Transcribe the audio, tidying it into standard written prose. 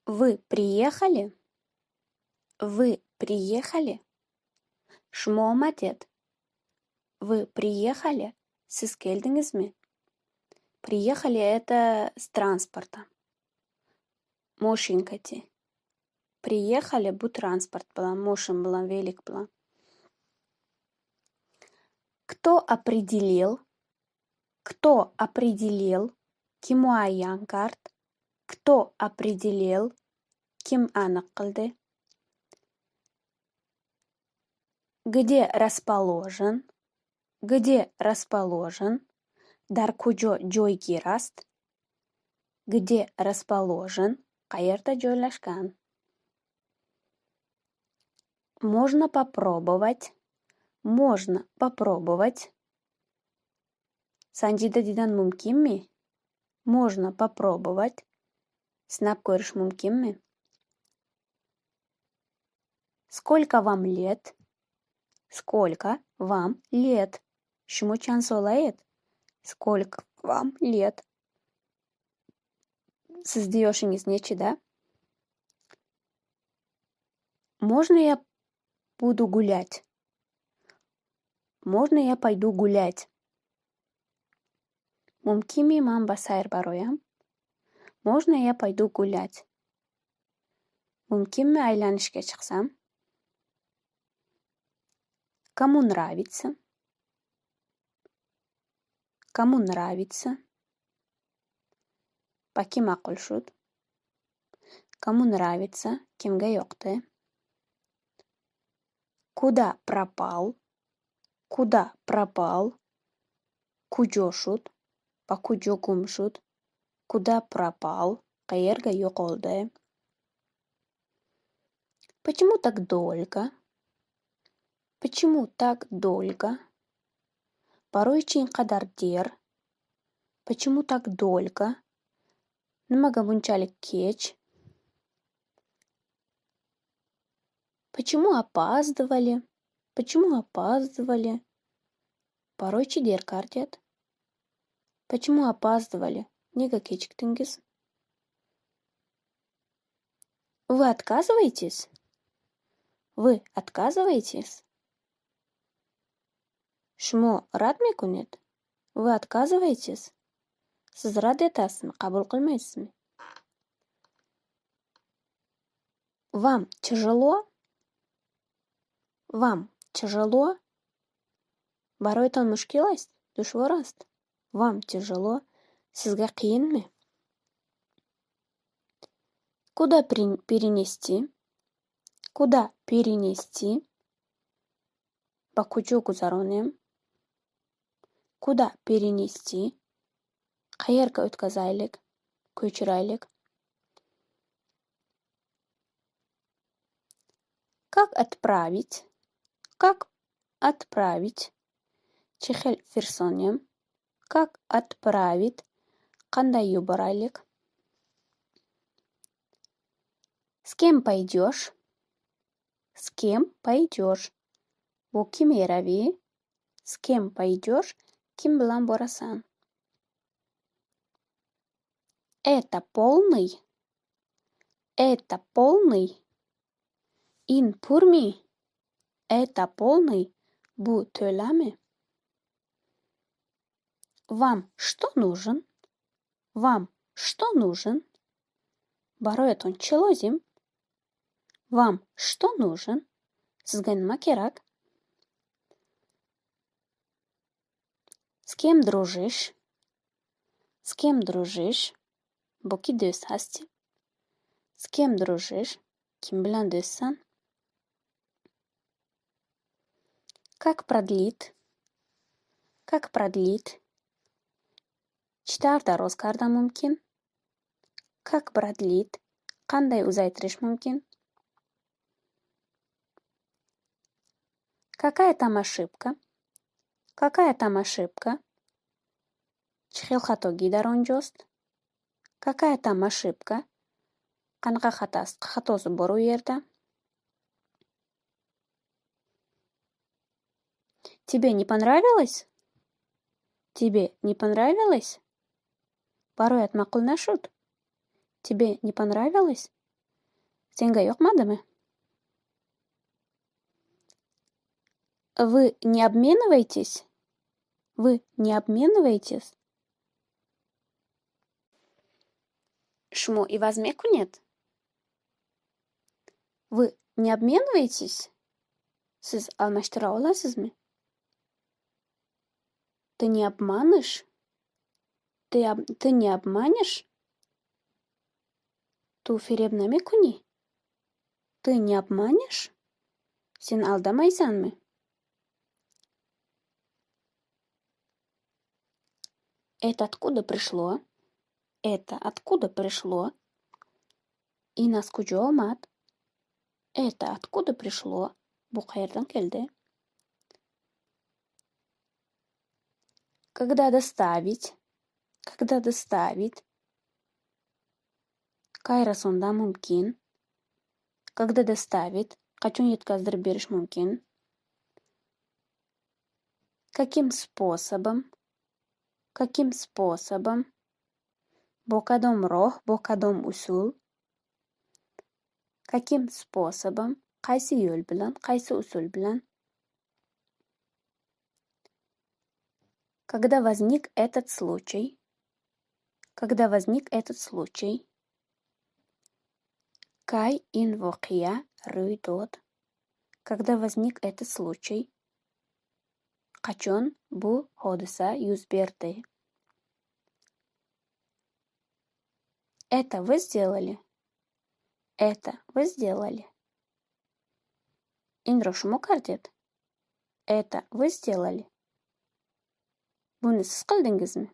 Вы приехали? Вы приехали? Шумо омадед? Вы приехали? Siz keldingizmi? Приехали — это с транспорта. Мошинкати. Приехали bu transport bilan, мошин bilan, велик bilan. Кто определил? Кто определил? Kim muayyan qard? Кто определил? Kim aniq qildi? Где расположен? Где расположен? Dar ko'jo joyga rast? Где расположен? Qayerda joylashgan? Можно попробовать. Можно попробовать. Sanjida degan mumkinmi? Можно попробовать. Sinab ko'rish mumkinmi? Сколько вам лет? Сколько вам лет? Shumuchan so'layet. Сколько вам лет? Sizni yoshingiz nechida? Можно я буду гулять? Можно я пойду гулять? Мумкинми ман ба сайр бароям? Можно я пойду гулять? Мумкинми aylanishga chiqsam? Кому нравится? Кому нравится? Ба ки ma'qul shud? Кому нравится? Kimga yoqdi? Куда пропал? Куда пропал? Ko'jo shud? Ба ko'jo gum shud? Куда пропал? Qayerga yo'qoldi? Почему так долго? Почему так долго? Барои chi inqadar der? Почему так долго? Nimaga bunchalik kech? Почему опаздывали? Почему опаздывали? Барои chi der qardiyat? Почему опаздывали? Nega kechikdingiz? Вы отказываетесь? Вы отказываетесь? Shimo rad mekuned? Вы отказываетесь? Siz rad etasizmi, qabul qilmaysizmi? Вам тяжело? Вам тяжело? Баройтон mushkul ast, dushvor ast. Вам тяжело? Sizga qiyinmi? Куда перенести? Куда перенести? Ба ko'jo guzaroniyam? Куда перенести? Qayerga o'tkazaylik? Ko'chiraylik? Как отправить? Как отправить? Chi xil versiyam? Как отправить? Qanday yuboraylik? С кем пойдешь? С кем пойдешь? Bu kim eravi? С кем пойдешь? Kim bilan borasan? Это полный? Это полный? In purmi? Это полный? Bu to'lami? Вам что нужен? Вам что нужен? Baroyaton chi lozim? Вам что нужен? Sizga nima kerak? С кем дружишь? С кем дружишь? Bu ki do'st hasti. С кем дружишь? Kim bilan do'stsan? Как продлит? Как продлит? Chita darroz qardam mumkin? Как продлит? Qanday uzaytirish mumkin? Какая там ошибка? Какая там ошибка? Chi xil xatogi dar onjost? Какая там ошибка? Qanaqa xatosi bor u yerda? Тебе не понравилось? Тебе не понравилось? Baroyat ma'qul nashud? Тебе не понравилось? Senga yoqmadimi? Вы не обмениваетесь? Вы не обмениваетесь? Shmu ivazmeku нет? Вы не обмениваетесь? Siz almashtira olasizmi? Ты не обманешь? Ты не обманешь? Tu feryapnami? Ты не обманешь? Sen aldamaysanmi? Это откуда пришло? Это откуда пришло? И наскучо omad? Это откуда пришло? Bu qayerdan keldi? Когда доставить? Когда доставить? Qayra sonda mumkin? Когда доставить? Qachon yetkazdirib berish mumkin? Каким способом? Каким способом? Bu qadom roh, bu qadom usul. Каким способом? Qaysi yo'l bilan, qaysi usul bilan? Когда возник этот случай? Когда возник этот случай? Кай ин voqea ro'y dod. Когда возник этот случай? Qachon bu hodisa yuz berdi? Это вы сделали? Это вы сделали? Indro shmu qarded? Это вы сделали? Buni siz qildingizmi?